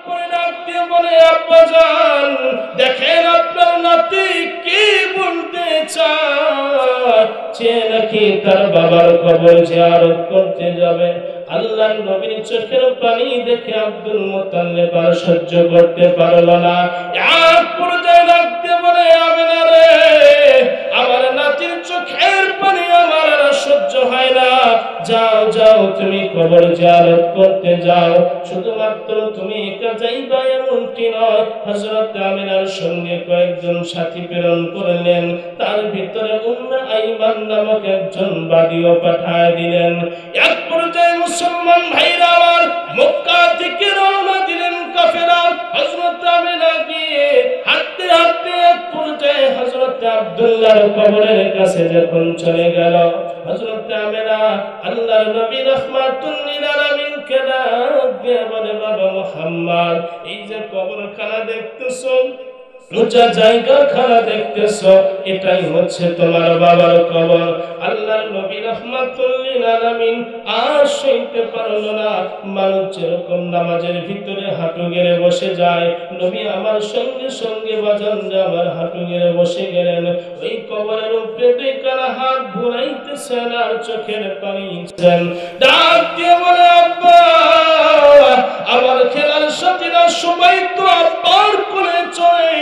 করে ডাক দিয়ে বলে, আব্বাজান দেখেন আপনার নাতি কি বলতে চায়, সে নাকি তার বাবার কবর জিয়ারত করতে যাবে। আল্লাহর নবীর চোখের পানি দেখে আব্দুল মুত্তালিব আর সহ্য করতে পারল না, এক পর্যায়ে ডাক দিয়ে বলে, আমিনা রে, আমার নাতির চোখের পানি আমার আর সহ্য হয় না, যাও যাও তুমি কবর জিয়ারত করতে যাও। শুধুমাত্র তুমি একা যাইবা এমনটি নয়, হযরত আমিনার সঙ্গে কয়েকজন সাথী প্রেরণ করলেন, তার ভিতরে উম্মে আইমান নামক একজন বাদীও পাঠায় দিলেন। এক পর্যায়ে মুসলমান ভাইরা আমার মক্কা থেকে রওনা দিলেন কাফেরা। হযরত আমিনা গিয়ে হাঁটতে হাঁটতে এক পর্যায়ে হযরত আব্দুল্লাহর কবরের কাছে যখন চলে গেল, হযরত আমিনা আল্লাহর নবী রাহমাতুল লিল আলামিনকে ডাক দিয়ে বলে, বাবা মুহাম্মদ, এই যে কবরখানা দেখতেছো, উঁচা জায়গা খানা দেখতেছো, এটাই হচ্ছে তোমার বাবার কবর। আল্লাহর নবী রাহমাতুল লিল আলামিন আর সইতে পারল না, মানুষ যেরকম নামাজের ভিতরে হাঁটু গেড়ে বসে যায়, নবী আমার সঙ্গে সঙ্গে বাজান আমার হাঁটু গেড়ে বসে গেলেন। ওই কবরের উপরে দুইখানা হাত ঘুরাইতেছেন আর চোখের পানি ছেন, ডাক দিয়ে বলে, আব্বা আমার খেলার সাথীরা সবাই তো আব্বার কোলে চড়ে,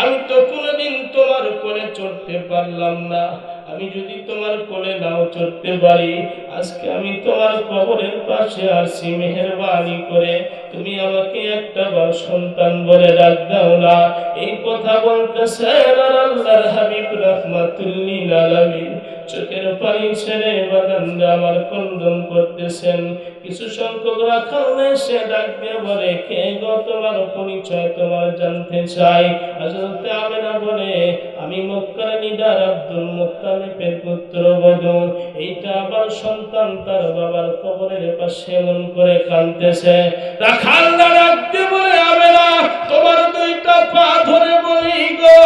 আমি তো কোনোদিন তোমার কোলে চড়তে পারলাম না, আমি যদি তোমার কোলে নাও চড়তে পারি, আজকে আমি তোমার কবরের পাশে আসি, মেহেরবানি করে তুমি আমাকে একটা বার সন্তান বলে ডাক দাও না। এই কথা বলতেছেন আর আল্লাহর হাবিব রাহমাতুল লিল আলামিন চোখের পানি ছেড়ে বাগানটা আমার কন্দন করতেছেন। কিছু সংখ্যক রাখাল এসে ডাক দিয়ে বলে, কে গো, তোমার পরিচয় তোমার জানতে চাই। হযরত আমিনা বলে, আমি মক্কার নিডার আব্দুল মুত্তালিবের পুত্রবধূ। এইটা আবার সন্তান তার বাবার কবরের পাশে এমন করে কাঁদতেছে। রাখাল ডাক দিয়ে বলে, আমিনা তোমার দুইটা পা ধরে বলি গো,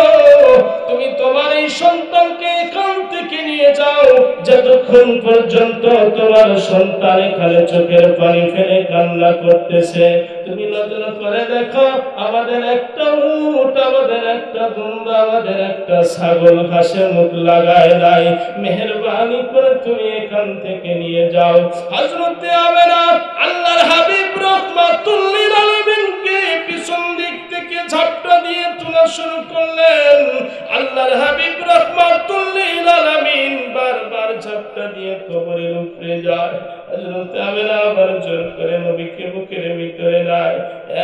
তুমি তোমার এই সন্তানকে এখান থেকে নিয়ে যাও, যতক্ষণ পর্যন্ত তোমার সন্তান এখানে চোখের পানি ফেলে কান্না করতেছে, তুমি নজর করে দেখো, আমাদের একটা উট, আমাদের একটা দুম্বা, আমাদের একটা ছাগল ঘাসে মুখ লাগায় নাই, মেহেরবানি করে তুমি এখান থেকে নিয়ে যাও। হযরত আমিনা আল্লাহর হাবিব রাহমাতুল লিল আলামিনকে পিছন দিক থেকে ঝাপটা দিয়ে তোলা শুরু করলেন। আল্লাহর হাবিব রাহমাতুল লিল আলামিন বারবার ঝাপটা দিয়ে কবরের উপরে যায়। হযরত আমিনা আবার জোর করে নবীকে বুকের ভিতরে নেয়।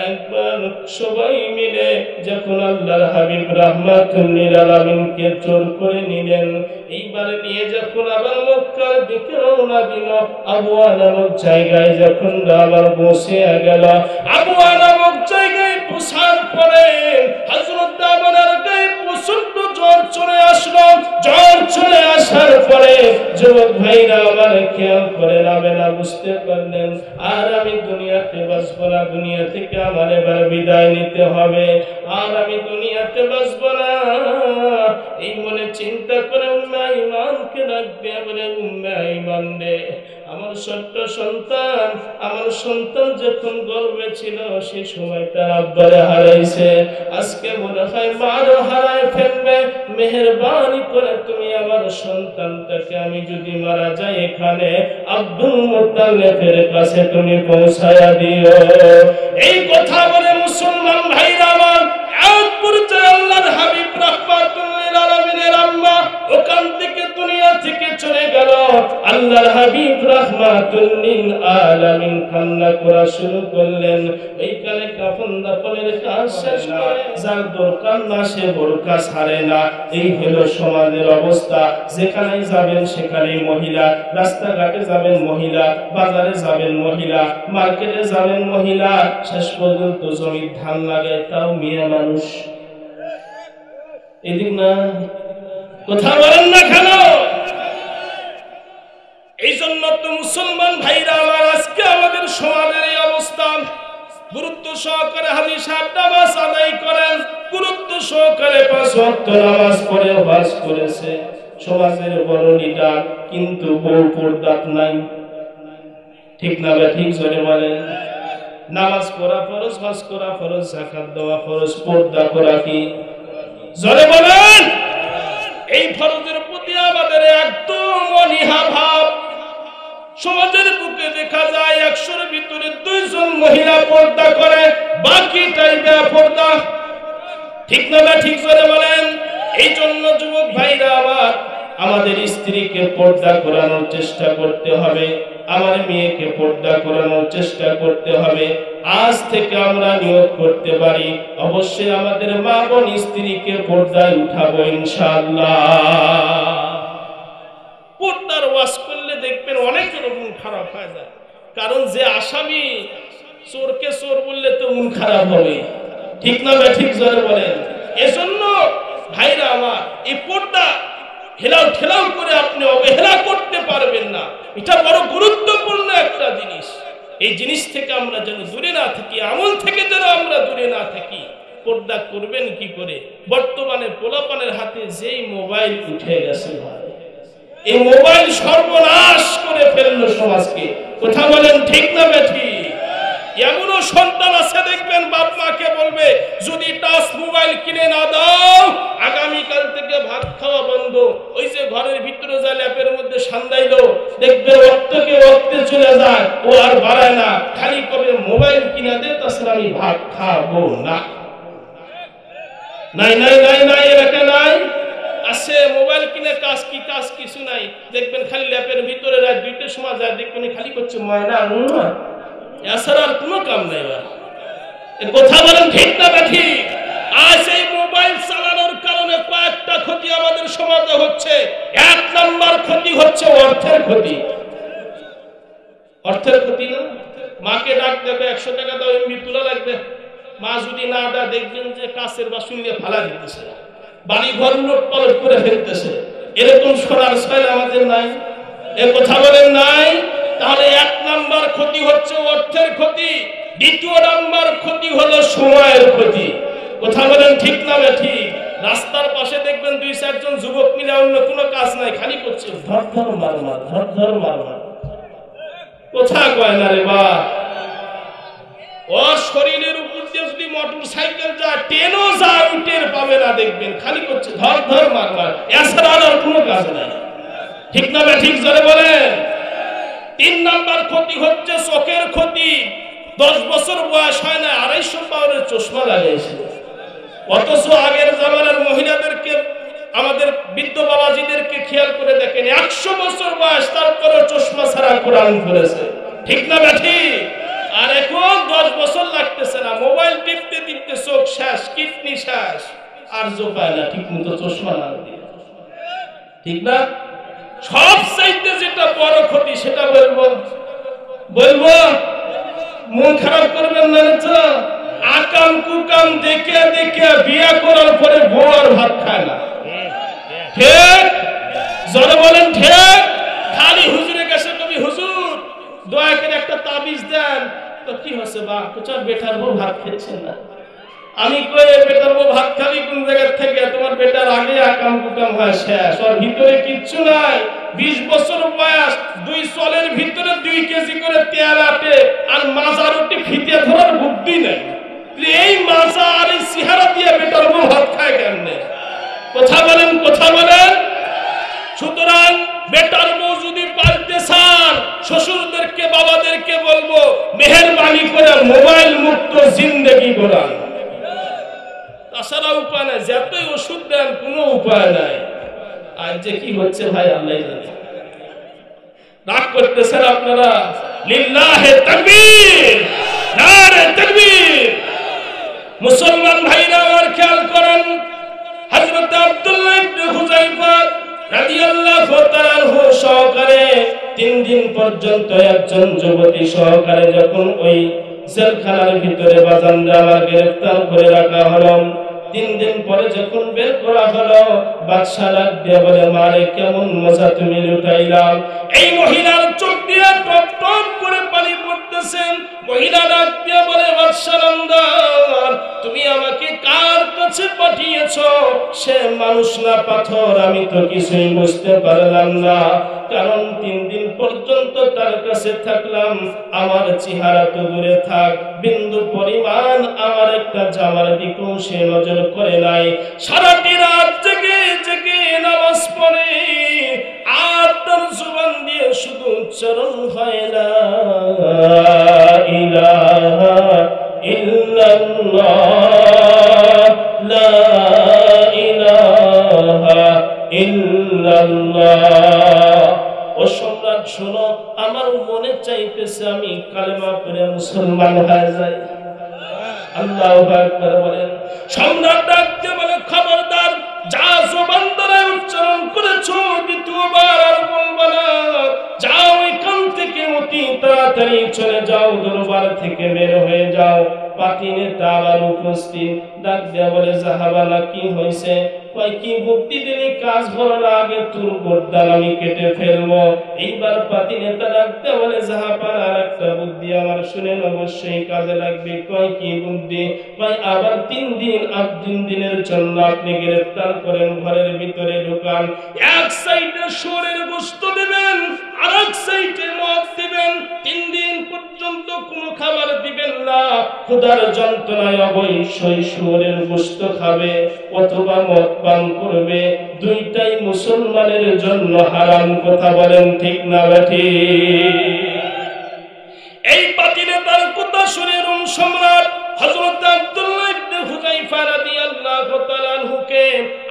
একবার সবাই মিলে যখন আল্লাহর হাবিব রাহমাতুল লিল আলামিনকে জোর করে নিলেন, এইবার নিয়ে যখন আবার মক্কার দিকে রওনা দিল, আবওয়া নামক জায়গায় যখন আবার পৌঁছে গেল, আবওয়া নামক জায়গায় পৌঁছার পরে হযরত আমিনার গায়ে প্রচন্ড জ্বর চলে আসলো। জ্বর চলে আসার পরে যুবক ভাইরা আমার খেয়াল করে আমিনা বুঝতে পারলেন, আর আমি দুনিয়াতে বাঁচবো না, দুনিয়া থেকে আমার এবার বিদায় নিতে হবে, আর আমি দুনিয়াতে বাঁচবো না। এই মনে চিন্তা করে উম্মে আইমানকে ডাক দিয়ে বলে, উম্মে আইমান রে, আমার ছোট্ট সন্তান, আমার সন্তান যখন গর্ভে ছিল সে সময় তার আব্বারে হারাইছে, আজকে মনে হয় মারও হারায় ফেলবে, মেহেরবানি করে তুমি আমার সন্তানটাকে, আমি যদি মারা যাই এখানে আব্দুল মুত্তালিবের কাছে তুমি পৌঁছায়া দিও। এই কথা বলে মুসলমান ভাইরা আমার এক পর্যায়ে আল্লাহর হাবিব রাহমাতুল লিল আলামিনের আম্মা ওখান থেকে দুনিয়া থেকে চলে গেল। আল্লাহর হাবিব রাহমাতুল লিল আলামিন কান্না করা শুরু করলেন। এইখানে কাফন দাফনের কাজ শেষ করে যার দরকার না সে বোরকা ছাড়ে না। এই হলো সমাজের অবস্থা। যেখানে যাবেন সেখানেই মহিলা, রাস্তাঘাটে যাবেন মহিলা, বাজারে যাবেন মহিলা, মার্কেটে যাবেন মহিলা, শেষ পর্যন্ত জমির ধান লাগে তাও মেয়ে মানুষ। এদিক না কথা বলেন না কেন? এই জন্য তো মুসলমান ভাইরা আমার আজকে আমাদের সমাজের এই অবস্থা। গুরুত্ব সহকারে হাজি সাহেব নামাজ আদায় করেন, গুরুত্ব সহকারে 5 ওয়াক্ত নামাজ পড়ে ওয়াজ করেছে, সমাজের বড় লিডার, কিন্তু বউ পর্দাত নাই। ঠিক না? ঠিক জোরে বলেন। নামাজ পড়া ফরজ, হজ করা ফরজ, যাকাত দেওয়া ফরজ, পর্দা করা কি? জোরে বলেন। এই ফরজের প্রতি আমাদের একদম অনীহা ভাব। সমাজের বুকে দেখা যায় 100-এর ভিতরে 2 জন মহিলা পর্দা করে, বাকিটাই বেপর্দা। ঠিক না ঠিক? জোরে বলেন। এই জন্য যুবক ভাইরা আমার, আমাদের স্ত্রীকে পর্দা করানোর চেষ্টা করতে হবে, আমার মেয়েকে পর্দা করানোর চেষ্টা করতে হবে। আজ থেকে আমরা নিয়োগ করতে পারি, অবশ্যই আমাদের মা বোন স্ত্রীকে পর্দায় উঠাবো ইনশাআল্লাহ। পর্দার ওয়াজ করলে দেখবেন অনেক রকম খারাপ হয়ে যায়, কারণ যে আসামি চোরকে চোর বললে তো মন খারাপ হবে। ঠিক না ঠিক? জোরে বলেন। এজন্য ভাইরা আমার, এই পর্দা হেলাও ঠেলাও করে আপনি অবহেলা করতে পারবেন না। এটা বড় গুরুত্বপূর্ণ একটা জিনিস। এই জিনিস থেকে আমরা যেন দূরে না থাকি, আমল থেকে যেন আমরা দূরে না থাকি। পর্দা করবেন কি করে? বর্তমানে পোলাপানের হাতে যেই মোবাইল উঠে গেছে, এই মোবাইল সর্বনাশ করে ফেললো সমাজকে। কথা বলেন ঠিক না বেঠি? এমনও সন্তান আছে দেখবেন বাপ মাকে বলবে, যদি টাচ মোবাইল কিনে না দাও আগামীকাল থেকে ভাত খাওয়া বন্ধ। ওই যে ঘরের ভিতরে যা ল্যাপের মধ্যে সান্দাইলো, দেখবে রক্তকে রক্তে চলে যায়, ও আর বাড়ায় না, খালি কবে মোবাইল কিনে দে, তাছাড়া আমি ভাত খাবো না। নাই নাই নাই নাই, এলাকা নাই আছে। মোবাইল কিনে কাজ কি? কাজ কিছু নাই। দেখবেন খালি ল্যাপের ভিতরে রাত 2টার সময় যায়, দেখবেন খালি করছে ময়না আনুনা, এছাড়া আর কোনো কাম নাই। কথা বলেন ঠিক না ঠিক? আজ এই মোবাইল চালানোর কারণে কয়েকটা ক্ষতি আমাদের সমাজে হচ্ছে। 1 নাম্বার ক্ষতি হচ্ছে অর্থের ক্ষতি। অর্থের ক্ষতি না? মাকে ডাক দেবে, 100 টাকা দাও, এমবি তোলা লাগবে। মা যদি না দেয়, দেখবেন যে কাছের বাসন নিয়ে ফালা দিতেছে, বাড়ি ঘর লোট পালট করে ফেলতেছে। এরকম শোনার ছয় আমাদের নাই? এ কথা বলেন নাই? তাহলে 1 নাম্বার ক্ষতি হচ্ছে অর্থের ক্ষতি, 2 নাম্বার ক্ষতি হলো সময়ের ক্ষতি। কথা বলেন ঠিক না ঠিক? রাস্তার পাশে দেখবেন 2-4 জন যুবক মিলে অন্য কোনো কাজ নাই, খালি করছে ধর ধর মার মার, ধর ধর মার মার। কথা কয় না রে বা। ওর শরীরের উপর দিয়ে যদি মোটর সাইকেল যায়, ট্রেনও যায়, টের পাবে না, দেখবেন খালি করছে ধর ধর মার মার, এছাড়া আর কোনো কাজ নাই। ঠিক না ঠিক? জোরে বলেন। 3 নাম্বার ক্ষতি হচ্ছে চোখের ক্ষতি। 10 বছর বয়স হয় না, 250 পাওয়ারের চশমা লাগাইছে। অথচ আগের জামানার মহিলাদেরকে, আমাদের বৃদ্ধ বাবাজিদেরকে খেয়াল করে দেখেন, 100 বছর বয়স তারপরে চশমা ছাড়া কোরআন পড়েছে। ঠিক না ঠিক? আর এখন 10 বছর লাগতেছে না, মোবাইল টিপতে টিপতে চোখ শেষ, কিডনি শেষ, আর জোপায় না ঠিক মতো চশমা না দিয়ে। ঠিক না? সব চাইতে যেটা বড় ক্ষতি সেটা বলবো, মন খারাপ করবেন না তো? আকাম কুকাম দেখে দেখে বিয়ে করার পরে বউ আর ভাত খায় না। ঠিক? জোরে বলেন ঠিক? খালি হুজুরের কাছে কবি, হুজুর দয়া করে একটা তাবিজ দেন। তো কি হচ্ছে বা? তোর বেটার বউ ভাত খেয়েছে না। আমি কই, বেটার বউ ভাত খাবি কোন জায়গা থেকে? তোমার বেটার আগে আকাম কুকাম হয় শেষ, ওর ভিতরে কিচ্ছু নাই। 20 বছর বয়স, 2 চলের ভিতরে 2 কেজি করে তেল আটে, আর মাজা রুটি ফিতে ধরার বুদ্ধি নেই। এই মাজা আর এই চেহারা দিয়ে বেটার বউ ভাত খায় কেমনে? কথা বলেন, কথা বলেন। সুতরাং বেটার বউ যদি পারতে চান, শ্বশুরদেরকে বাবাদেরকে বলবো, মেহেরবানি করে মোবাইল মুক্ত জিন্দেগি গড়ান। তাছাড়া উপায় নাই, যতই ওষুধ দেন কোনো উপায় নাই। আজ যে কি হচ্ছে ভাই আল্লাহ জানে। রাগ করতেছেন আপনারা? লিল্লাহে তাকবীর, নারে তাকবীর। মুসলমান ভাইরা আমার খেয়াল করেন, হযরত আব্দুল্লাহ ইবনে হুযায়ফা রাদিয়াল্লাহু তাআলা আনহু সহকারে 3 দিন পর্যন্ত একজন যুবতী সহকারে যখন ওই জেলখানার ভিতরে বাজানরা আমার গ্রেফতার করে রাখা হলো, 3 দিন পরে যখন বের করা হলো, বাদশা ডাক দিয়ে বলে, মারে কেমন মজা তুমি লুটাইলাম। এই মহিলার চোখ দিয়ে টপ টপ করে পানি পড়তেছে। মহিলা ডাক দিয়ে বলে, বাদশা নন্দন, তুমি আমাকে কার কাছে পাঠিয়েছো? সে মানুষ না পাথর, আমি তো কিছুই বুঝতে পারলাম না। কারণ 3 দিন পর্যন্ত তার কাছে থাকলাম, আমার চেহারা তো দূরে থাক, বিন্দু পরিমাণ আমার একটা জামার দিকেও সে নজর করে নাই। সারাটি রাত জেগে জেগে নামাজ পড়ে, আর তার জবান দিয়ে শুধু উচ্চারণ হয় না ইলাহা ইল্লাল্লাহ, লা ইলাহা ইল্লাল্লাহ। ও সম্রাট শোনো, আমার মনে চাইতেছে আমি কালেমা পড়ে মুসলমান হয়ে যাই। আল্লাহু আকবার বলেন। সম্রাট ডাকতে বলে, খবরদার, যা জবান দ্বারা উচ্চারণ করেছো দ্বিতীয়বার আর বলবা না, যাও এখান থেকে অতি তাড়াতাড়ি চলে যাও, দরবার থেকে বের হয়ে যাও। পাতি নেতা আবার উপস্থিত, ডাক দেয়া বলে, জাহাবানা কি হয়েছে? কয় কি বুদ্ধি দিলে কাজ ভালো না, আগে তোর গর্দান আমি কেটে ফেলবো। এইবার পাতি নেতা ডাক দেয়া বলে, জাহাবানা আর একটা বুদ্ধি আমার শুনেন, অবশ্যই কাজে লাগবে। কয় কি বুদ্ধি? কয় আবার 3 দিন 3 দিনের জন্য আপনি গ্রেফতার করেন, ঘরের ভিতরে ঢুকান, এক সাইডে শুয়োরের গোশত দিবেন, আর এক সাইডে মদ দিবেন, 3 দিন পর্যন্ত কোনো খাবার দিবেন না। ক্ষুধার যন্ত্রণায় অবশ্যই শুয়োরের গোশত খাবে অথবা মদ পান করবে, দুইটাই মুসলমানের জন্য হারাম। কথা বলেন ঠিক না বেঠিক? এই পাতিলে তার কথা শুনে রোম সম্রাট হযরত আব্দুল্লাহ ইবনে হুযায়ফা রাদিয়াল্লাহু তাআলা আনহুকে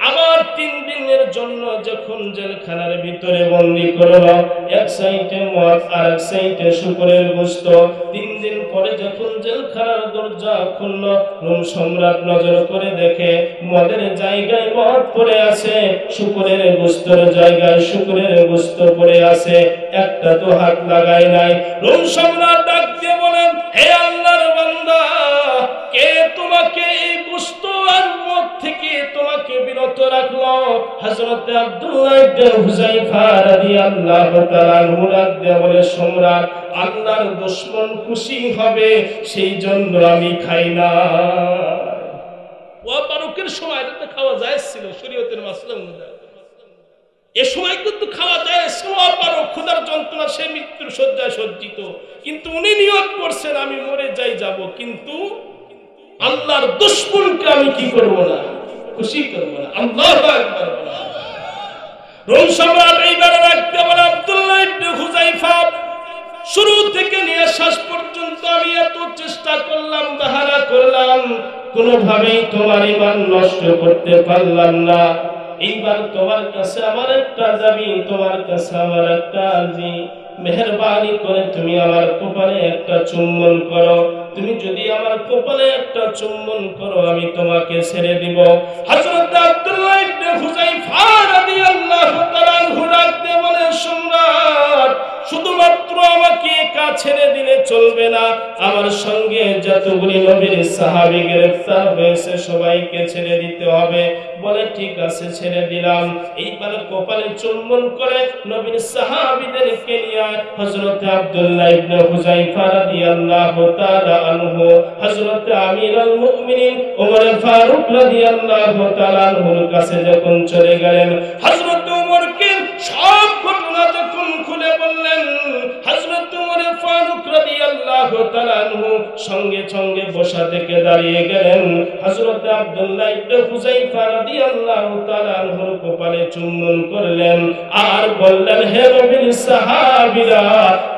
আবার 3 দিনের জন্য যখন জেলখানার ভিতরে বন্দী করলো, এক সাইডে মদ আর এক সাইডে শুকরের গোশত। 3 দিন পরে যখন জেলখানার দরজা খুলল, রোম সম্রাট নজর করে দেখে মদের জায়গায় মদ পড়ে আছে, শুকরের গোশতের জায়গায় শুকরের গোশত পড়ে আছে, একটা তো হাত লাগায় নাই। রোম সম্রাট ডাক দিয়ে বলেন, হে আল্লাহর বান্দা, কে তোমাকে এই গোশত আর মদ থেকে তোমাকে বিরত রাখলো? হযরত আব্দুল্লাহ ইবনে হুযায়ফা রাদিয়াল্লাহু তাআলা আনহু ডাক দিয়ে বলে, সম্রাট, আল্লাহর দুশমন খুশি হবে সেই জন্য আমি খাই না। ওয়া বারুকের সময় এটা খাওয়া জায়েজ ছিল শরীয়তের মাসলা অনুযায়ী। এ সময় কিন্তু খাওয়া যায়, সোয়া পারো ক্ষুধার যন্ত্রণা, সে মৃত্যুর শয্যায় সজ্জিত, কিন্তু উনি নিয়ত করছেন আমি মরে যাই যাব, কিন্তু আল্লাহর দুশমনকে আমি কি করব না, খুশি করব না। আল্লাহু আকবার। রোম সম্রাট এইবার রাখতে বলে, আব্দুল্লাহ ইবনে হুযায়ফা, শুরু থেকে নিয়ে শেষ পর্যন্ত আমি এত চেষ্টা করলাম, বাহানা করলাম, কোনোভাবেই তোমার ঈমান নষ্ট করতে পারলাম না। এইবার তোমার কাছে আমার একটা দাবি, তোমার কাছে আমার একটা আরজি, মেহেরবানি করে তুমি আমার কপালে একটা চুম্বন করো। তুমি যদি আমার কপালে একটা চুম্বন করো, আমি তোমাকে ছেড়ে দিব। হযরত আব্দুল্লাহ ইবনে হুযায়ফা রাদিয়াল্লাহু তাআলা আনহু ডাক দিয়ে বলে, সম্রাট, শুধুমাত্র আমাকে একা ছেড়ে দিলে চলবে না, আমার সঙ্গে যতগুলি নবীর সাহাবী গ্রেফতার হয়েছে সবাইকে ছেড়ে দিতে হবে। বলে ঠিক আছে, ছেড়ে দিলাম। এইবার কপালে চুম্বন করে নবীর সাহাবীদেরকে নিয়ে হযরত আব্দুল্লাহ ইবনে হুযায়ফা রাদিয়াল্লাহু তাআলা আনহু হযরত আমিরুল মুমিনিন ওমর ফারুক রাদিয়াল্লাহু তাআলা আনহুর কাছে যখন চলে গেলেন, হযরত ওমরকে সব ঘটনা যখন খুলে বললেন, হযরত ওমর ফারুক রাদিয়াল্লাহু তাআলা আনহু সঙ্গে সঙ্গে বসা থেকে দাঁড়িয়ে গেলেন, হযরত আব্দুল্লাহ ইবনে হুযায়ফা রাদিয়াল্লাহু তাআলা আনহুর কপালে চুম্বন করলেন, আর বললেন, হে নবীর সাহাবীরা,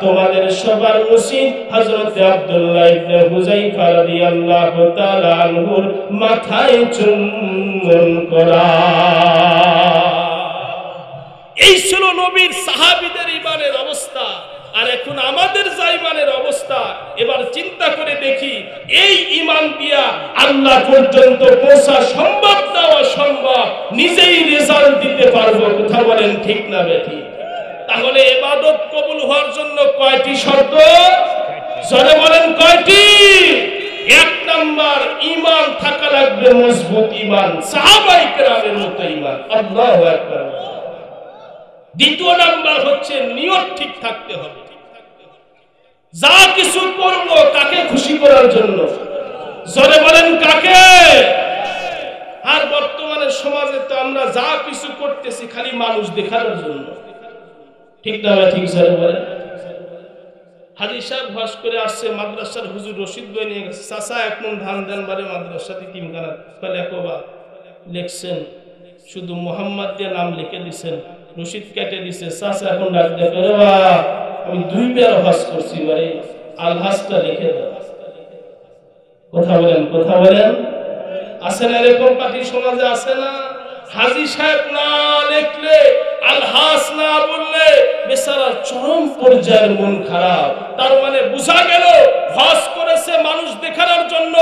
তোমাদের সবার উচিত হযরত আব্দুল্লাহ ইবনে হুযায়ফা রাদিয়াল্লাহু তাআলা আনহুর মাথায় চুম্বন করা। এই ছিল নবীর সাহাবীদের ঈমানের অবস্থা। আর এখন আমাদের যা ঈমানের অবস্থা, এবার চিন্তা করে দেখি, এই ঈমান দিয়া আল্লাহ পর্যন্ত পৌঁছা সম্ভব না অসম্ভব, নিজেই রেজাল্ট দিতে পারবো। কথা বলেন ঠিক না বেঠিক? তাহলে ইবাদত কবুল হওয়ার জন্য কয়টি শর্ত? জোরে বলেন কয়টি? 1 নাম্বার, ঈমান থাকা লাগবে মজবুত ঈমান, সাহাবায়ে কেরামের মতো ঈমান। আল্লাহু আকবার। 2 নাম্বার হচ্ছে নিয়ত ঠিক থাকতে হবে। যা কিছু করব কাকে খুশি করার জন্য? জোরে বলেন কাকে? আর বর্তমানে সমাজে তো আমরা যা কিছু করতেছি খালি মানুষ দেখানোর জন্য। ঠিক না ঠিক স্যার বলেন? হাজি সাহেব হজ করে আসছে, মাদ্রাসার হুজুর রশিদ বই নিয়ে গেছে, চাচা এক মন ধান দেন বারে মাদ্রাসাতে তিনখানা লেখবা লিখছেন, শুধু মোহাম্মদ দিয়ে নাম লিখে দিচ্ছেন, রশিদ কেটে দিচ্ছে। চাচা এখন ডাক দেখে, আমি 2 বার হজ করছি, বারে আলহাজটা লিখে দাও। কথা বলেন, কথা বলেন, আছে না এরকম পার্টি সমাজে? আছে না? হাজি সাহেব না লিখলে, আলহাজ না বললে বেচারা চরম পর্যায়ের মন খারাপ। তার মানে বোঝা গেল হজ করেছে মানুষ দেখানোর জন্য,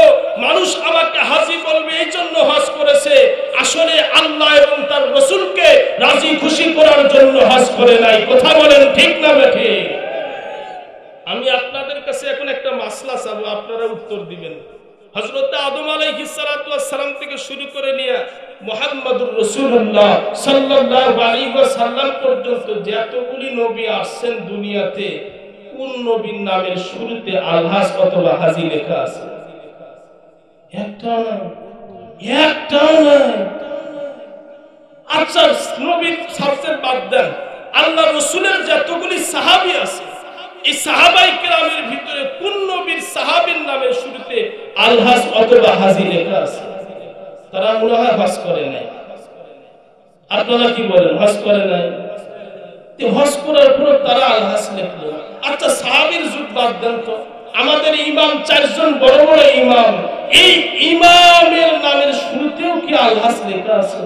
মানুষ আমাকে হাজি বলবে এই জন্য হজ করেছে, আসলে আল্লাহ এবং তার রাসূলকে রাজি খুশি করার জন্য হজ করে নাই। কথা বলেন ঠিক না ঠিক? আমি আপনাদের কাছে এখন একটা মাসলা চাবো, আপনারা উত্তর দিবেন। হযরত আদম আলাইহিস সালাতু ওয়াস সালাম থেকে শুরু করে নিয়ে মুহাম্মদুর রাসূলুল্লাহ সাল্লাল্লাহু আলাইহি ওয়াসাল্লাম পর্যন্ত যতগুলি নবী আসছেন দুনিয়াতে, কোন নবীর নামের শুরুতে আলহাজ অথবা হাজি লেখা আছে? একটাও না, একটাও না। আচ্ছা, নবীর সাবজেক্ট বাদ দেন, আল্লাহ রাসূলের যতগুলি সাহাবী আছে, এই সাহাবায়ে কেরামের ভিতরে কোন নবীর সাহাবীর নামের শুরুতে আলহাজ অথবা হাজি লেখা আছে? তারা মনে হয় হজ করে নাই। আপনারা কি বলেন, হজ করে নাই? হজ করার পর তারা আলহাজ লিখলো। আচ্ছা, সাহাবীর যুগ বাদ দেন তো, আমাদের ইমাম 4 জন বড় বড় ইমাম, এই ইমামের নামের শুরুতেও কি আলহাজ লেখা আছে?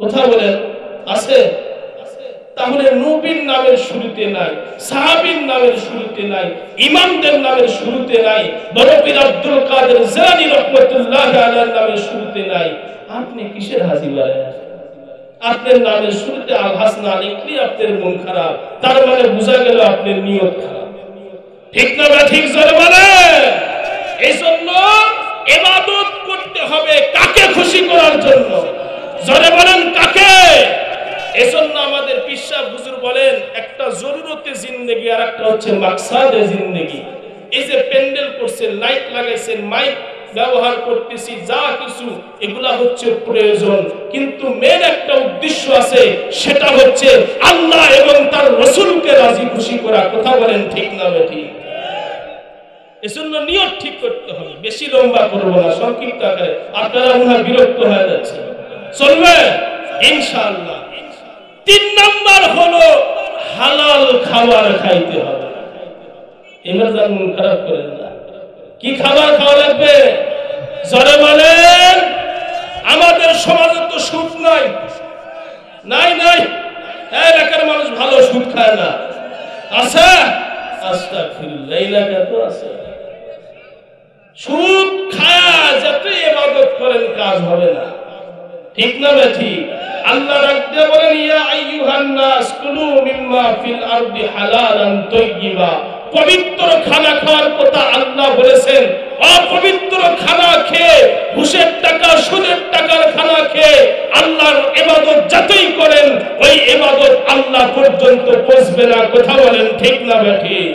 কথা বলেন, আছে? তাহলে নবীর নামের শুরুতে নাই, সাহাবীর নামের শুরুতে নাই, ইমামদের নামের শুরুতে নাই, বড় পীর আব্দুল কাদের জিলানী রাহমাতুল্লাহি আলাইহির নামের শুরুতে নাই, আপনি কিসের হাজি বলেন? আপনার নামের শুরুতে আলহাজ না লিখলে আপনার মন খারাপ, তার মানে বোঝা গেল আপনার নিয়ত খারাপ। ঠিক না ঠিক জোরে বলেন? এই জন্য ইবাদত করতে হবে কাকে খুশি করার জন্য? জোরে বলেন, কাকে? এজন্য আমাদের পীর সাহেব হুজুর বলেন, একটা জরুরতে জিন্দেগি আর একটা হচ্ছে মাকসাদে জিন্দেগি। এই যে প্যান্ডেল করছেন, লাইট লাগাইছেন, মাইক ব্যবহার করতেছি, যা কিছু এগুলা হচ্ছে প্রয়োজন, কিন্তু মেন একটা উদ্দেশ্য আছে, সেটা হচ্ছে আল্লাহ এবং তার রাসূলকে রাজি খুশি করা। কথা বলেন ঠিক না ঠিক? এজন্য নিয়ত ঠিক করতে হবে। বেশি লম্বা করব না, সংক্ষিপ্ত আকারে, আপনারা মনে হয় বিরক্ত হয়ে যাচ্ছেন। চলবে ইনশাআল্লাহ। 3 নাম্বার হলো হালাল খাবার খাইতে হবে। এবার যার মন খারাপ করেন না, কি খাবার খাওয়া লাগবে? জোরে বলেন। আমাদের সমাজে তো সুদ নাই, নাই নাই, এলাকার মানুষ ভালো সুদ খায় না, আছে? আস্তাগফিরুল্লাহ, এলাকা তো আছে। সুদ খায় যাতে ইবাদত করেন, কাজ হবে না। ঠিক না ঠিক? আল্লাহ রাব্বে বলেন, ইয়া আইয়ুহান নাস কুলু মিম্মা ফিল আরদি হালালান তাইয়্যিবা। পবিত্র খানা খাওয়ার কথা আল্লাহ বলেছেন। অপবিত্র খানা খেয়ে, ঘুষের টাকা সুদের টাকার খানা খেয়ে আল্লাহর ইবাদত যতই করেন, ওই ইবাদত আল্লাহ পর্যন্ত পৌঁছবে না। কথা বলেন ঠিক না ঠিক?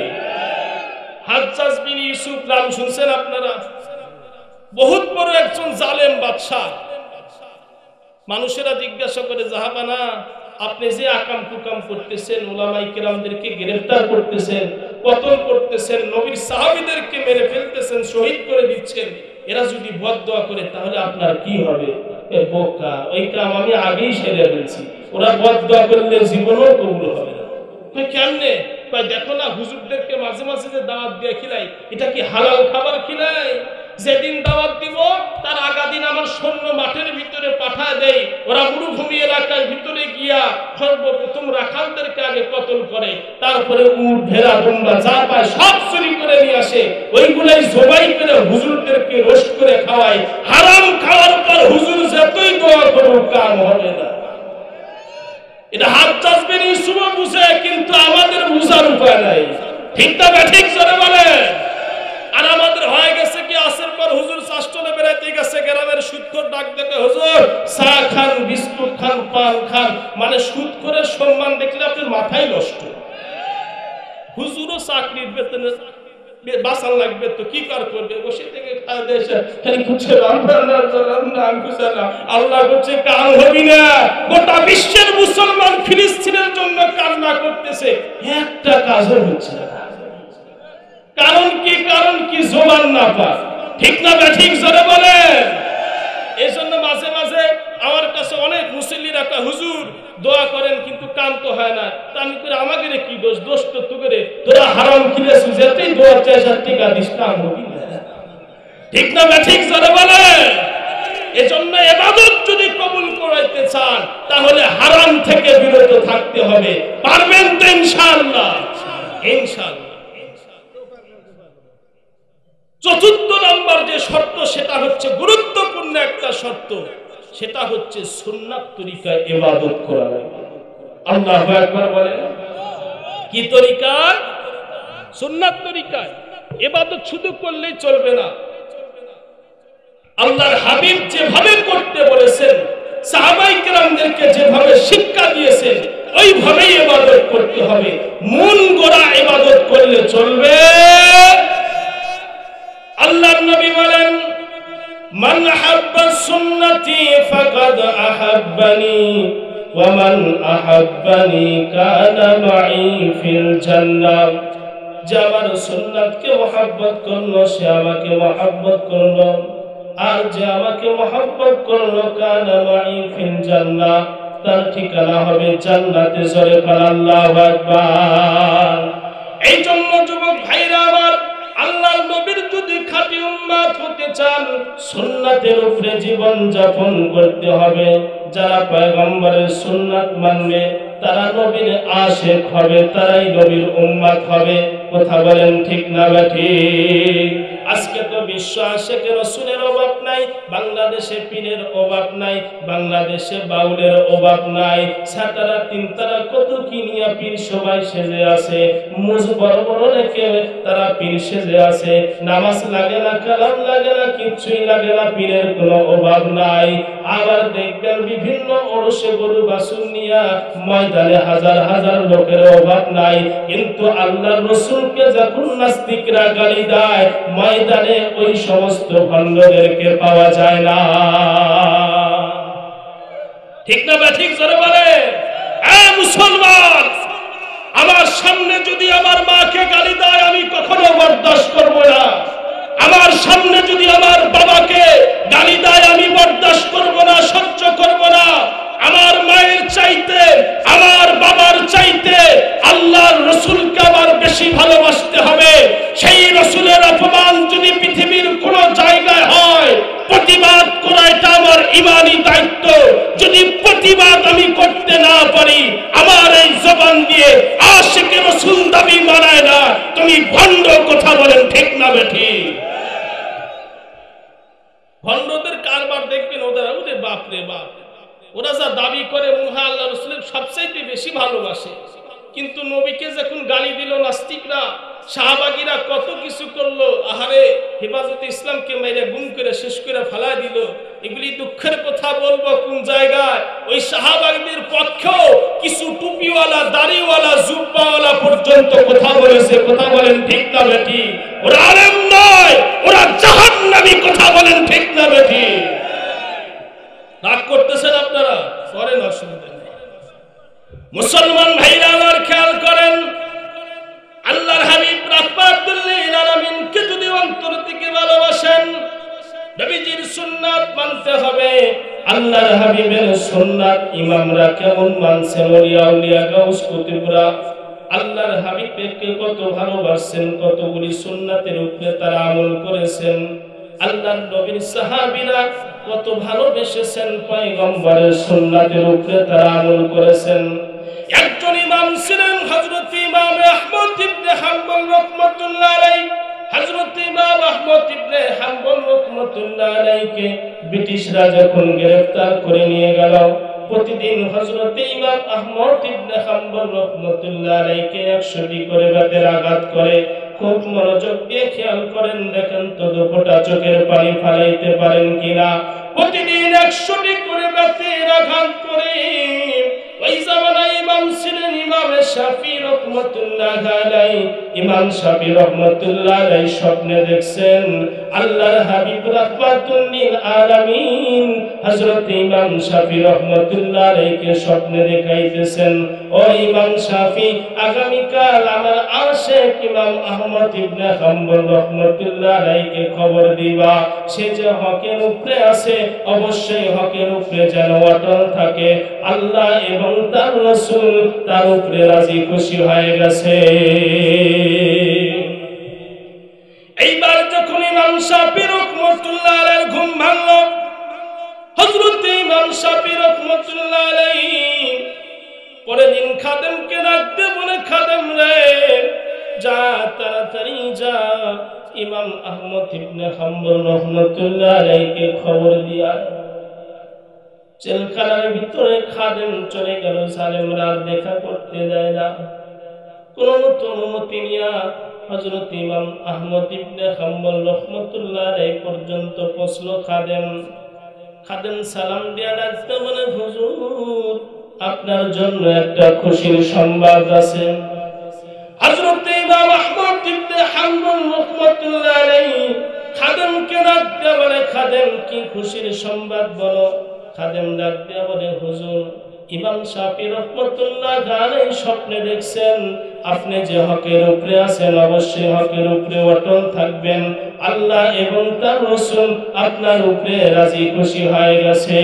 হাজ্জাজ বিন ইউসুফ নাম শুনছেন আপনারা? বহুত বড় একজন জালেম বাদশা। মানুষেরা জিজ্ঞাসা করে, জাহাবানা, আপনি যে আকাম কুকাম করতেছেন, উলামায়ে কেরামদেরকে গ্রেফতার করতেছেন, কতল করতেছেন, নবীর সাহাবীদেরকে মেরে ফেলতেছেন, শহীদ করে দিচ্ছেন, এরা যদি বদদোয়া করে তাহলে আপনার কি হবে? এ বোকা, ওই কাম আমি আগেই সেরে ফেলছি, ওরা বদদোয়া করলে জীবনও কবুল হবে না। কই কেমনে? কই দেখো না, হুজুরদেরকে মাঝে মাঝে যে দাওয়াত দিয়ে খিলাই, এটা কি হালাল খাবার খিলাই? যেদিন দাওয়াত দিব তার আগা দিন আমার সৈন্য মাঠের ভিতরে পাঠায় দেই, ওরা মরুভূমি এলাকার ভিতরে গিয়া সর্বপ্রথম রাখালদেরকে আগে কতল করে, তারপরে উট ভেড়া দুম্বা যা পায় সব চুরি করে নিয়ে আসে, ওইগুলাই জবাই করে হুজুরদেরকে রোস্ট করে খাওয়ায়। হারাম খাওয়ার পর হুজুর যতই দোয়া করুক কাম হবে না। এটা হাজ্জাজ বিন ইউসুফ বুঝে, কিন্তু আমাদের বুঝার উপায় নাই। ঠিক না ঠিক জোরে বলে? আর আমাদের হয়ে গেছে কি, আসের পর হুজুর চাষটলে বেড়াইতে গেছে, গ্রামের সুদখোর ডাক দেখে, হুজুর চা খান, বিস্কুট খান, পান খান, মানে সুদখোরের সম্মান দেখলে আপনার মাথায় নষ্ট। হুজুরও চাকরির বেতনে বাঁচান লাগবে তো কি কার করবে, বসে থেকে খালি খুঁজছে আল্লাহ করছে কাল হবি না। গোটা বিশ্বের মুসলমান ফিলিস্তিনের জন্য কান্না করতেছে, একটা কাজও হচ্ছে না। কারণ কি? কারণ কি? জবান না পা। ঠিক না ঠিক জোরে বলে। এই জন্য মাঝে মাঝে আমার কাছে অনেক মুসল্লিরা হুজুর দোয়া করেন কিন্তু কাম তো হয় না। তা আমি করে আমাকে কি দোষ? দোষ তো তু করে তোরা হারাম খেয়েছিস, যেতেই দোয়া চাই টিকা দিস কাম হবি না। ঠিক না ঠিক জোরে বলে। এজন্য ইবাদত যদি কবুল করাইতে চান তাহলে হারাম থেকে বিরত থাকতে হবে। পারবেন তো ইনশাআল্লাহ? ইনশাআল্লাহ। চতুর্থ নাম্বার যে শর্ত, সেটা হচ্ছে গুরুত্বপূর্ণ একটা শর্ত, সেটা হচ্ছে সুন্নাত তরিকায় ইবাদত করা। আল্লাহু আকবার বলেন। কি তরিকায়? সুন্নাত তরিকায়। ইবাদত শুধু করলেই চলবে না। আল্লাহর হাবিব যেভাবে করতে বলেছেন, সাহাবায়ে কেরামদেরকে যেভাবে শিক্ষা দিয়েছেন, ওইভাবেই ইবাদত করতে হবে। মন গড়া ইবাদত করলে চলবে। আল্লাহর নবী বলেন, মান আহাব্বা সুন্নতি ফাকাদ আহাব্বানি ওয়া মান আহাব্বানি কানা মাই ফিল জান্নাহ। যে আমার সুন্নাতকে মহব্বত করলো সে আমাকে মহব্বত করলো, আর যে আমাকে মহব্বত করলো কানা মাই ফিল জান্নাহ, তার ঠিকানা হবে জান্নাতে। জোরে বল আল্লাহু আকবার। এই জন্য যুবক ভাইরা আমার, আল্লাহর নবীর যদি খাঁটি উম্মত হতে চান, সুন্নাতের উপরে জীবন যাপন করতে হবে। যারা পয়গম্বরের সুন্নাত মানবে তারা নবীর আশিক হবে, তারাই নবীর উম্মত হবে। কথা বলেন ঠিক না ঠিক? আজকে তো বিশ্ব আশিকে রাসূলের অভাব নাই, বাংলাদেশে পীরের অভাব নাই, বাংলাদেশে বাউলের অভাব নাই। সাতারা তিনতারা কত কিনিয়া পীর সবাই সেজে আছে, মুজ বড় বড় রেখে তারা পীর সেজে আছে। নামাজ লাগে না, কালাম লাগে না, কিছুই লাগে না, পীরের কোনো অভাব নাই। আবার দেখবেন বিভিন্ন ওরসে গরু বাছুর নিয়া ময়দানে হাজার হাজার লোকের অভাব নাই। কিন্তু আল্লাহর রাসূলকে যখন নাস্তিকরা গালি দেয়, ময়দানে ওই সমস্ত ভণ্ডদেরকে পাওয়া যায় না। ঠিক না ঠিক জোরে বলে। মুসলমান, আমার সামনে যদি আমার মাকে গালি দেয় আমি কখনো বরদাস্ত করব না। আমার সামনে যদি আমার বাবাকে গালি দেয় আমি বরদাস্ত করব না, সহ্য করব না। আমার মায়ের চাইতে, আমার বাবার চাইতে আল্লাহর রাসূলকে আমার বেশি ভালোবাসতে হবে। সেই রাসূলের অপমান যদি পৃথিবীর কোন জায়গায় হয়, প্রতিবাদ করা এটা আমার ঈমানি দায়িত্ব। যদি প্রতিবাদ আমি করতে না পারি, আমার এই জবান দিয়ে আশিকে রাসূল দাবি মানায় না, তুমি ভণ্ড। কথা বলেন ঠিক না বেঠিক? ভণ্ডদের কারবার দেখবেন, ওরে বাপ রে বাপ, ওরা যা দাবি করে মুহা আল্লাহ রাসূলের সবচাইতে বেশি ভালোবাসে, কিন্তু নবীকে যখন গালি দিল নাস্তিকরা, শাহবাগীরা কত কিছু করলো, আহারে হেফাজতে ইসলামকে মেরে গুম করে শেষ করে ফেলাই দিল। এগুলি দুঃখের কথা বলবো কোন জায়গায়, ওই শাহবাগীদের পক্ষেও কিছু টুপিওয়ালা, দাড়িওয়ালা, জুব্বাওয়ালা পর্যন্ত কথা বলেছে। কথা বলেন ঠিক না বেটি? ওরা আলেম নয়, ওরা জাহান্নামী। কথা বলেন ঠিক না বেটি? রাগ করতেছেন আপনারা? করেন, অসুবিধা নেই। মুসলমান ভাইরা আমার খেয়াল করেন, আল্লাহর হাবিব রাহমাতুল লিল আলামিনকে যদি অন্তর থেকে ভালোবাসেন, নবীজির সুন্নাত মানতে হবে। আল্লাহর হাবিবের সুন্নাত ইমামরা কেমন মানছে, ওলিয়া উলিয়া গাউস কুতুবরা আল্লাহর হাবিবকে কত ভালোবাসেন, কতগুলি সুন্নাতের উপরে তারা আমল করেছেন। আল্লাহর নবীর সাহাবীরা কত ভালোবেসেছেন, পয়গম্বরের সুন্নাতের উপরে তারা আমল করেছেন। একজন ইমাম ছিলেন হযরত ইমাম আহমদ ইবনে হাম্বল রাহমাতুল্লাহ আলাইহি। হযরত ইমাম আহমদ ইবনে হাম্বল রাহমাতুল্লাহ আলাইহিকে ব্রিটিশরা যখন গ্রেফতার করে নিয়ে গেল, প্রতিদিন হযরত ইমাম আহমদ ইবনে হাম্বল রাহমাতুল্লাহ আলাইহিকে 100টি করে বেতের আঘাত করে। খুব মনোযোগ দিয়ে খেয়াল করেন, দেখেন তো দুপোটা চোখের পানি ফালাইতে পারেন কিনা। প্রতিদিন 100টি করে বেতের আঘাত করে ওই জামানায় ইমাম ছিলেন ইমাম শাফি রাহমাতুল্লাহ আলাইহি। ইমাম শাফি রাহমাতুল্লাহ আলাইহি স্বপ্নে দেখছেন আল্লাহর হাবিব রাহমাতুল লিল আলামিন হযরত ইমাম শাফি রাহমাতুল্লাহ আলাইহিকে স্বপ্নে দেখাইতেছেন, ও ইমাম শাফি, আগামীকাল আমার আশেক ইমাম আহমদ ইবনে হাম্বল রাহমাতুল্লাহ আলাইহিকে খবর দিবা, সে যে হকের উপরে আছে অবশ্যই হকের উপরে যেন অটল থাকে। আল্লাহ এবং তার রাসূল তার উপরে রাজি খুশি হয়ে গেছে। এইবার যখন ইমাম শাফি রাহমাতুল্লাহ আলাইহির ঘুম ভাঙল, হযরত ইমাম শাফি রাহমাতুল্লাহ আলাইহি পরের দিন খাদেমকে ডাকতে বলে, খাদেম রে, যা তাড়াতাড়ি যা, ইমাম আহমদ ইবনে হাম্বল রাহমাতুল্লাহ আলাইহিকে খবর দিয়া। জেলখানার ভিতরে খাদেম চলে গেল, সালেমরা দেখা করতে যায় না। কোন অনুমতি নিয়া হযরত ইমাম আহমদ ইবনে হাম্বল রাহমাতুল্লাহ আলাইহি পর্যন্ত পৌঁছলো খাদেম। খাদেম সালাম দিয়া ডাকতে বলে, হুজুর, আপনার জন্য একটা খুশির সংবাদ আছে। হযরত ইমাম আহমদ ইবনে হাম্বল রাহমাতুল্লাহ আলাইহি খাদেমকে ডাকতে বলে, খাদেম, কি খুশির সংবাদ বলো। খাদেম ডাকতে বলে, হুজুর, ইমাম শাফি রাহমাতুল্লাহ আলাইহি স্বপ্নে দেখছেন আপনি যে হকের উপরে আছেন অবশ্যই হকের উপরে অটল থাকবেন। আল্লাহ এবং তার রাসূল আপনার উপরে রাজি খুশি হয়ে গেছে।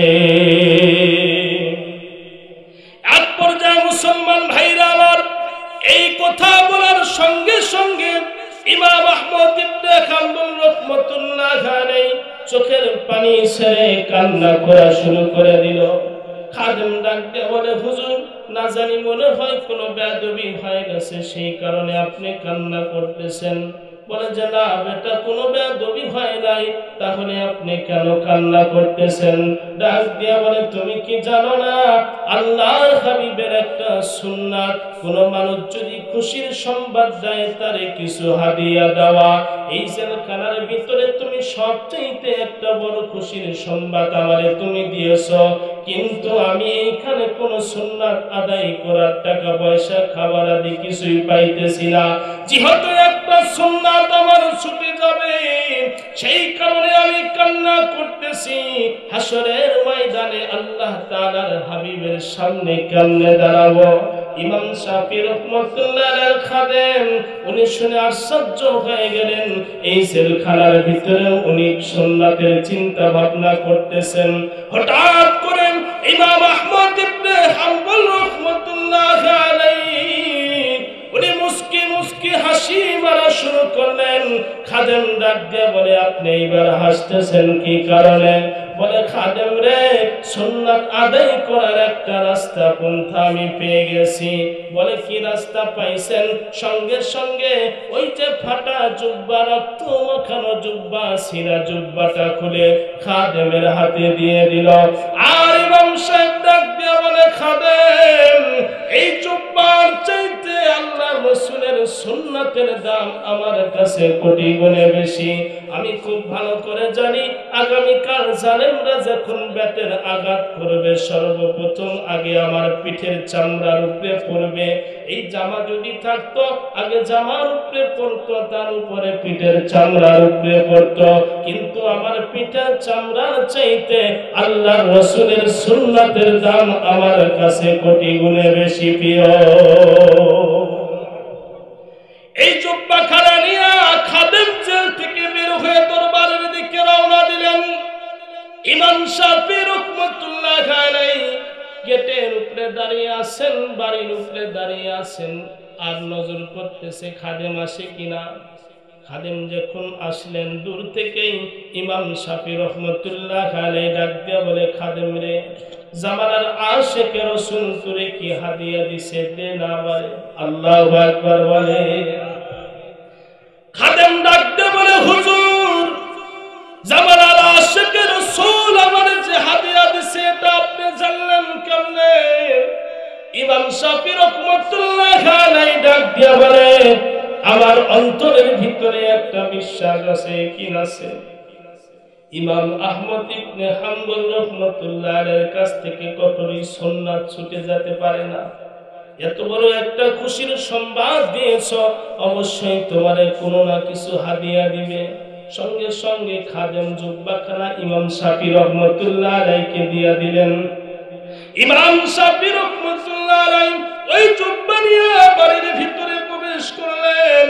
এক পর্যায়ে মুসলমান ভাইরা আমার, এই কথা বলার সঙ্গে সঙ্গে ইমাম আহমদ ইবনে হাম্বল রাহমাতুল্লাহ আলাইহি চোখের পানি ছেড়ে কান্না করা শুরু করে দিল। খাদেম ডাকতে বলে, হুজুর, না জানি মনে হয় কোনো বেয়াদবি হয়ে গেছে, সেই কারণে আপনি কান্না করতেছেন। বলে যে, না বেটা, কোনো বেয়াদবি হয় নাই, তাহলে আপনি কেন কান্না করতেছেন? ডাক দিয়া বলে, তুমি কি জানো না আল্লাহর হাবিবের একটা সুন্নাত, কোন মানুষ যদি খুশির সংবাদ দেয় তারে কিছু হাদিয়া দেওয়া। এই জেলখানার ভিতরে তুমি সবচেয়ে একটা বড় খুশির সংবাদ আমারে তুমি দিয়েছো, কিন্তু আমি এইখানে কোন সুন্নাত আদায় করার টাকা পয়সা খাবার আদি কিছুই পাইতেছি না। যেহেতু একটা সুন্নাত আমার ছুটে যাবে, সেই কারণে আমি কান্না করতেছি। হাসরের ময়দানে আল্লাহ তাআলার হাবিবের সামনে কেমনে দাঁড়াবো? ইমাম শাফি রাহমাতুল্লাহ আলাইহির খাদেম উনি শুনে আশ্চর্য হয়ে গেলেন। এই জেলখানার ভিতরে উনি সুন্নাতের চিন্তা ভাবনা করতেছেন। হঠাৎ করে ইমাম আহমদ ইবনে হাম্বল রাহমাতুল্লাহ আলাইহি উনি মুস্কি মুস্কি হাসি মারা শুরু করলেন। খাদেম ডাক দিয়ে বলে, আপনি এইবার হাসতেছেন কি কারণে? বলে, খাদেম রে, সুন্নাত আদায় করার একটা রাস্তা পন্থা আমি পেয়ে গেছি। বলে, কি রাস্তা পাইছেন? সঙ্গে সঙ্গে ওই যে ফাটা জুব্বা, রক্ত মাখানো জুব্বা, ছিঁড়া জুব্বাটা খুলে খাদেমের হাতে দিয়ে দিল। আর ইমাম সাহেব ডাক দিয়ে বলে, খাদেম, এই জুব্বার চাইতে আল্লাহ রাসূলের সুন্নাতের দাম আমার কাছে কোটি গুণে বেশি। আমি খুব ভালো করে জানি আগামীকাল জালেমরা যখন ব্যাটের আঘাত করবে সর্বপ্রথম আগে আমার পিঠের চামড়ার উপরে পড়বে। এই জামা যদি থাকতো আগে জামার উপরে পড়তো, তার উপরে পিঠের চামড়ার উপরে পড়তো, কিন্তু আমার পিঠের চামড়ার চাইতে আল্লাহর রাসূলের সুন্নাতের দাম আমার কাছে কোটি গুণে বেশি প্রিয়। এই জুব্বা খানা নিয়ে খাদেম জেল থেকে বের হয়ে দরবারের দিকে রওনা দিলেন। ইমাম শাফি রাহমাতুল্লাহ আলাইহি গেটের উপরে দাঁড়িয়ে আছেন, বাড়ির উপরে দাঁড়িয়ে আছেন, আর নজর করতেছে খাদেম আসে কিনা। খাদেম যখন আসলেন দূর থেকেই ইমাম শাফি রাহমাতুল্লাহ আলাইহি ডাক দিয়ে বলে, খাদেম রে, জামানার আশিক রাসূল তোরে কি হাদিয়া দিছে দে না। বলে, আল্লাহু আকবার বলে। খাদেম ডাক দিয়ে বলে, হুজুর, জামানার আশিক রাসূল আমারে যে হাদিয়া দিছে এটা আপনি জানলেন কেমনে? ইমাম শাফি রাহমাতুল্লাহ আলাইহি ডাক দিয়ে বলে, আমার অন্তরের ভিতরে একটা বিশ্বাস আছে। কি আছে? ইমাম আহমদ ইবনে হাম্বল রাহমাতুল্লাহ আলাইহির কাছ থেকে কতই সুন্নাত ছুটে যেতে পারে না। এত বড় একটা খুশির সংবাদ দিয়েছ, অবশ্যই তোমারে কোনো না কিছু হাদিয়া দিবে। সঙ্গে সঙ্গে খাদেম জুব্বাখানা ইমাম শাফি রহমতুল্লাহ আলাইহিকে দিয়ে দিলেন। ইমাম শাফি রহমতুল্লাহ আলাইহি ওই জুব্বা নিয়ে বাড়ির ভিতরে প্রবেশ করলেন।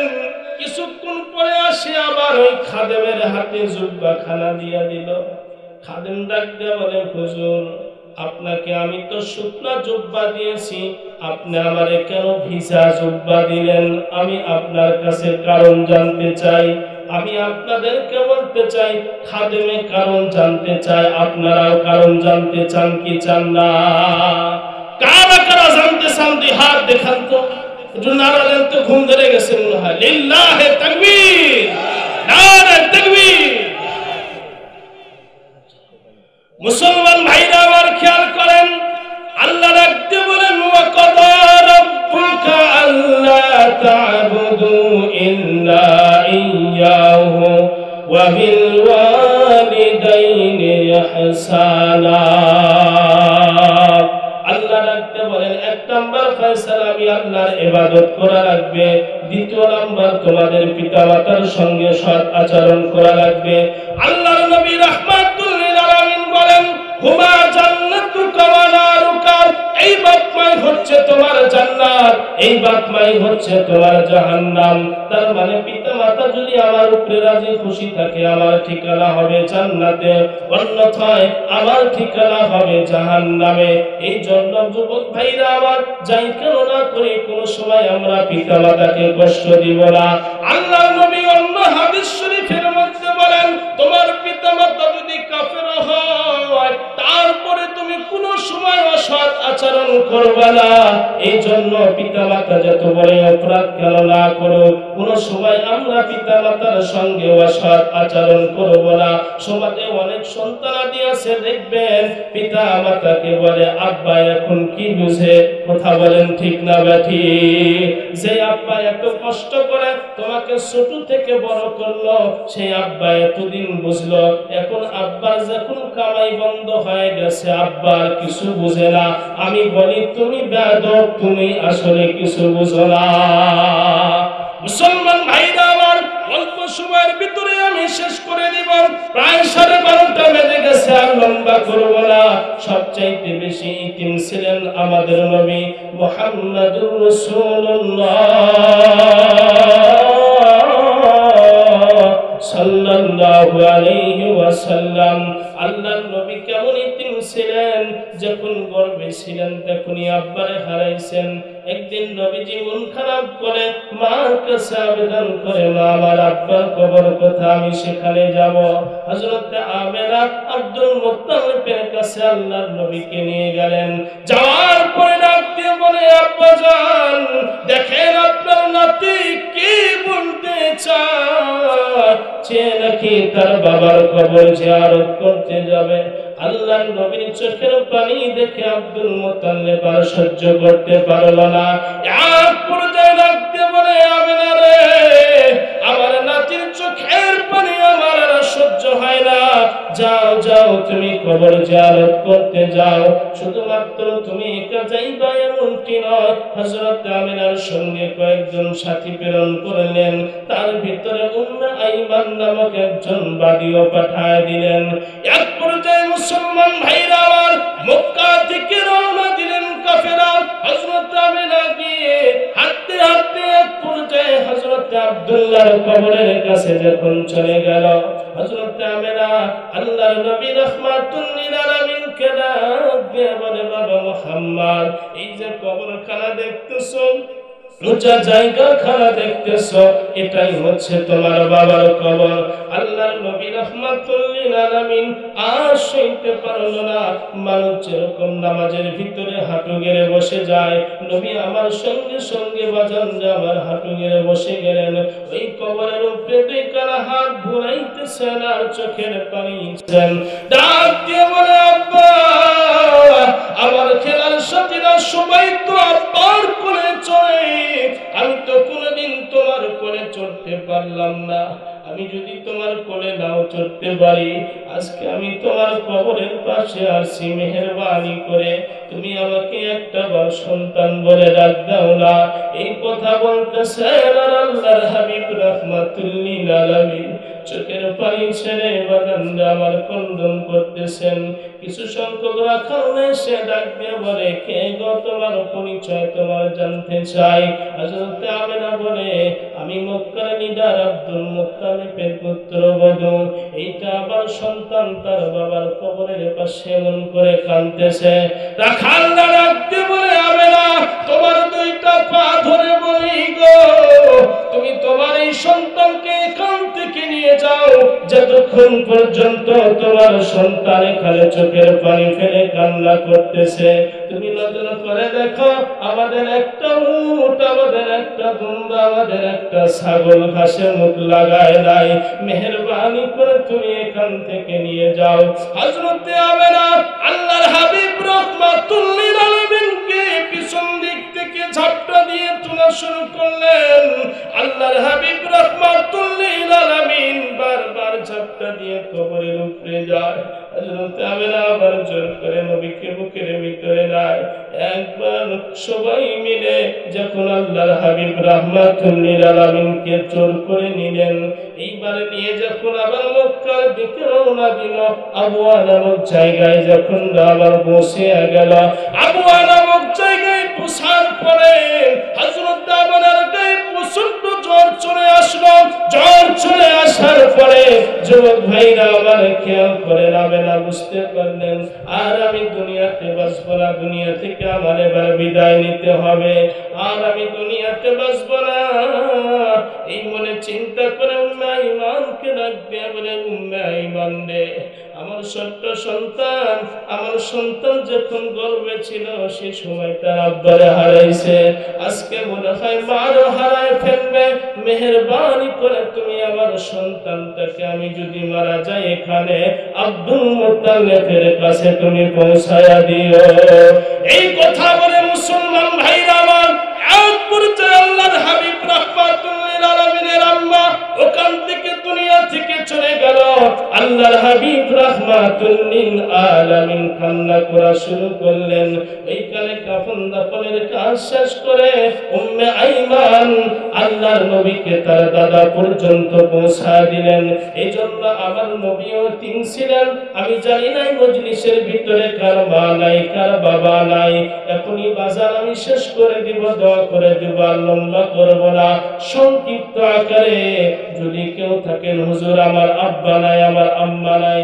কিছুক্ষণ পরে আসে আবার ওই খাদেমের হাতে জুব্বাখানা দিয়ে দিল। খাদেম ডাক দিয়ে বলে, হুজুর আপনাকে আমি তো শুকনা জুব্বা দিয়েছি, আপনি আমারে কেন ভিজা জুব্বা দিলেন? আমি আপনার কাছে কারণ জানতে চাই। আমি আপনাদেরকে বলতে চাই, খাদেমে কারণ জানতে চাই, আপনারাও কারণ জানতে চান কি চান না? কারা কারা জানতে চান দুই হাত দেখান তো। একটু নারা দেন তো, ঘুম ধরে গেছে মনে হয়। লিল্লাহে তাকবীর, নারে তাকবীর। মুসলমান ভাইরা আমার খেয়াল করেন, আল্লাহ রাখতে বলেন, ওয়া কাদা রাব্বুকা আল্লা তা'বুদু ইল্লা ইয়্যাহু ওয়া বিল ওয়ালিদাইনি ইহসানা। আল্লাহ রাখতে বলেন, এক নাম্বার ফয়সালা আমি আল্লাহর ইবাদত করা লাগবে। দ্বিতীয় নাম্বার তোমাদের পিতামাতার সঙ্গে সৎ আচরণ করা লাগবে। আল্লাহর নবী রাহমাতুল লিল আলামিন বলেন, হুমা জান্নাতুকা ওয়া নারুকা, এই বাপমাই হচ্ছে তোমার জান্নাত, এই বাপমাই হচ্ছে তোমার জাহান্নাম। তার মানে পিতামাতা যদি আমার উপরে রাজি খুশি থাকে, আমার ঠিকানা হবে জান্নাতে, অন্যথায় আমার ঠিকানা হবে জাহান্নামে। এই জন্য যুবক ভাইরা আমার, যাই কেন না করে কোনো সময় আমরা পিতামাতাকে কষ্ট দিব না। আল্লাহর নবী অন্য হাদিস শরীফের মধ্যে বলেন, তোমার পিতামাতা যদি কাফের হয়, তারপরে তুমি কোনো সময় অসৎ আচরণ করবে না। এই জন্য পিতামাতা যত বড় অপরাধ কেন না করো, কোনো সময় আমরা পিতামাতার সঙ্গে অসৎ আচরণ করব না। সমাজে অনেক সন্তানাদি আছে, দেখবেন পিতা মাতাকে বলে আব্বা এখন কি বুঝে, কথা বলেন ঠিক না ব্যাঠি? যে আব্বা এত কষ্ট করে তোমাকে ছোট থেকে বড় করলো, সেই আব্বা এতদিন বুঝলো, এখন আব্বার যখন কামাই বন্ধ হয়ে গেছে, আব্বার কিছু বুঝে না। আমি বলি তুমি বেয়াদব, তুমি আসলে কিছু বুঝো না। মুসলমান ভাইরা আমার, অল্প সময়ের ভিতরে আমি শেষ করে দিব, প্রায় 12:30 বেজে গেছে, আর লম্বা করব না। সবচাইতে বেশি ইতিম ছিলেন আমাদের নবী মুহাম্মদুর রাসূলুল্লাহ সাল্লাল্লাহু আলাইহি ওয়াসাল্লাম। আল্লাহর নবী কেমন ইতিম ছিলেন, যখন গর্ভে ছিলেন তখনই আব্বারে হারাইছেন। একদিন নবীজি মন খারাপ করে মার কাছে আবেদন করে, মা আমার আব্বার কবর কথা, আমি সেখানে যাব। হযরত আমেনা আব্দুল মুত্তালিবের কাছে আল্লাহর নবীকে নিয়ে গেলেন। যাওয়ার পরে ডাক দিয়ে বলে, আব্বা জান দেখেন আপনার নাতি কি বলতে চায়, সে নাকি তার বাবার কবর জিয়ারত করতে যাবে। আল্লাহর নবীর চোখের পানি দেখে আব্দুল মুত্তালিব আর সহ্য করতে পারল না। এক পর্যায়ে ডাক দিয়ে বলে, আমেনা রে, আমার নাতির চোখের পানি আমার আর সহ্য হয় না, যাও যাও তুমি কবর জিয়ারত করতে যাও। শুধুমাত্র তুমি একা যাইবা এমনটি নয়, হযরত আমেনার সঙ্গে কয়েকজন সাথী প্রেরণ করলেন। তার ভিতরে উম্মে আইমান নামক একজন বাদীও পাঠায় দিলেন। এক পর্যায়ে মুসলমান ভাইরা আমার মক্কা থেকে রওনা দিলেন কাফেরা। হযরত আমেনা গিয়ে হাঁটতে হাঁটতে এক পর্যায়ে হযরত আব্দুল্লাহর কবরের কাছে যখন চলে গেল, হযরত আমেনা আল্লাহর নবী রাহমাতুল লিল আলামিন কে ডাক দিয়ে বলে, বাবা মুহাম্মদ, এই যে কবরখানা দেখতেছো, উঁচা জায়গা খানা দেখতেছো, এটাই হচ্ছে তোমার বাবার কবর। আল্লাহর নবী রাহমাতুল লিল আলামিন আর সইতে পারল না। মানুষ যেরকম নামাজের ভিতরে হাঁটু গেড়ে বসে যায়, নবী আমার সঙ্গে সঙ্গে বাজান আমার হাঁটু গেড়ে বসে গেলেন। ওই কবরের উপরে দুই কারা হাত ঘুরাইতেছেন আর চোখের পানি ডাক দিয়ে বলে, আব্বা আমার খেলার সাথীরা সবাই তো আব্বার কোলে চড়ে, আমি তো কোনোদিন তোমার কোলে চড়তে পারলাম না। আমি যদি তোমার কোলে নাও চড়তে পারি, আজকে আমি তোমার কবরের পাশে আসি, মেহেরবানি করে তুমি আমাকে একটা বার সন্তান বলে ডাক দাও না। এই কথা বলতেছেন আর আল্লাহর হাবিব রাহমাতুল লিল আলামিন চোখের পানি ছেড়ে বাগানটা আমার কন্দন করতেছেন। কিছু সংখ্যক রাখাল এসে ডাক দিয়ে বলে, কে গো, তোমার পরিচয় তোমার জানতে চাই। হযরত আমেনা বলে, আমি মক্কার নিডার আব্দুল মুত্তালিবের পুত্রবধূ। এইটা আবার সন্তান তার বাবার কবরের পাশে এমন করে কাঁদতেছে। রাখালরা ডাক দিয়ে বলে, আমেনা, তোমার দুইটা পা ধরে বলি গো, তুমি তোমার এই সন্তানকে এখান থেকে নিয়ে যাও, যতক্ষণ পর্যন্ত তোমার সন্তান এখানে চোখের পানি ফেলে কান্না করতেছে। তুমি নজর করে দেখো, আমাদের একটা উট, আমাদের একটা দুম্বা, আমাদের একটা ছাগল ঘাসে মুখ লাগায় নাই। মেহেরবানি করে তুমি এখান থেকে নিয়ে যাও। হযরত আমেনা আল্লাহর হাবিব রাহমাতুল লিল আলামিনকে পিছন দিক থেকে ঝাপটা দিয়ে তোলা শুরু করলেন। আল্লাহর হাবিব রাহমাতুল লিল আলামিন বারবার ঝাপটা দিয়ে কবরের উপরে যায়। হযরত আমেনা আবার জোর করে নবীকে বুকের ভিতরে নেয়। একবার সবাই মিলে যখন আল্লাহর হাবিব রাহমাতুল লিল আলামিনকে জোর করে নিলেন, এইবার নিয়ে যখন আবার মক্কার দিকে রওনা দিল, আবওয়া নামক জায়গায় যখন আবার পৌঁছে গেল, আবওয়া নামক জায়গায় পৌঁছার পরে হযরত আমেনার গায়ে প্রচন্ড জ্বর চলে আসলো। জ্বর চলে আসার পরে যুবক ভাইরা আমার খেয়াল করে আমেনা বুঝতে পারলেন, আর আমি দুনিয়াতে বাঁচবো না, দুনিয়া থেকে আমার এবার বিদায় নিতে হবে, আর আমি দুনিয়াতে বাঁচবো না। এই মনে চিন্তা করে উম্মে আইমানকে ডাক দিয়ে বলে, উম্মে আইমান রে, আমার ছোট্ট সন্তান, আমার সন্তান যখন গর্ভে ছিল সে সময় তার আব্বারে হারাইছে, আজকে মনে হয় মারও হারায় ফেলবে। মেহেরবানি করে তুমি আমার সন্তানটাকে, আমি যদি মারা যাই, এখানে আব্দুল মুত্তালিবের কাছে তুমি পৌঁছায়া দিও। এই কথা বলে মুসলমান ভাইরা আমার, এক পর্যায়ে আল্লাহর হাবিব রাহমাতুল লিল আলামিনের আম্মা ওখান থেকে দুনিয়া থেকে চলে গেল। আল্লাহর হাবিব রাহমাতুল লিল আলামিন কান্না করা শুরু করলেন। এইখানে কাফন দাফনের কাজ শেষ করে উম্মে আইমান আল্লাহর নবীকে তার দাদা পর্যন্ত পৌঁছা দিলেন। এই জন্য আমার নবীও তিন ছিলেন। আমি জানি না মজলিসের ভিতরে কার মা নাই, কার বাবা নাই। এখনই বাজার আমি শেষ করে দিব, দোয়া করে দিব, লম্বা করব না, সংক্ষিপ্ত আকারে। যদি কেউ থাকেন, হুজুর আমার আব্বা নাই, আমার আম্মা নাই,